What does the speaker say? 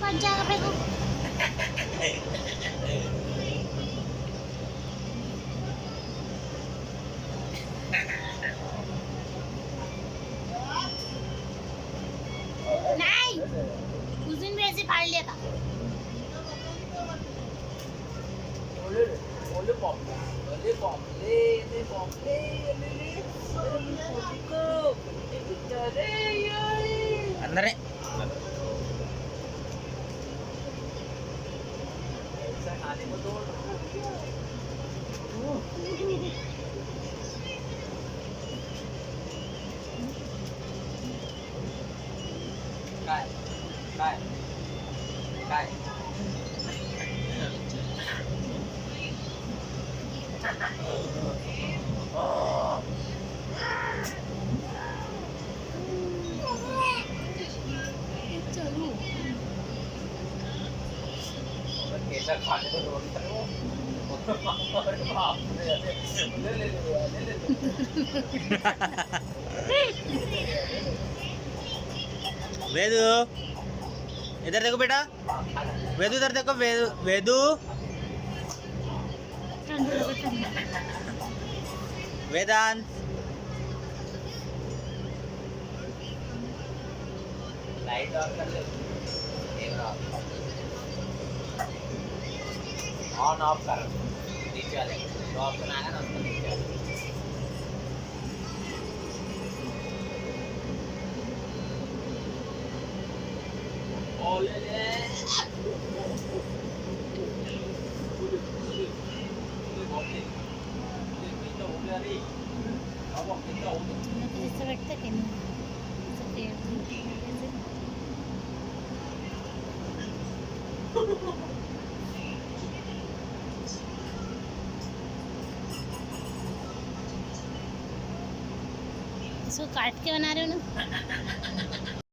कौन जाएगा पे को नहीं उस दिन भी ऐसे फाड़ लिया था अंदर है काय काय काय चलो केसर खाने को रोक करो अरे बाप रे ले वेदू इधर देखो बेटा वेदू इधर देखो वेदू वेदांत लाइट ऑफ कर ले ऑन ऑफ कर नीचे वाले जो ऑप्शन आएगा ना उसको नीचे वाले ओले ले असं वाटतं की नाही असं ते इसको काट के बना रहे हो ना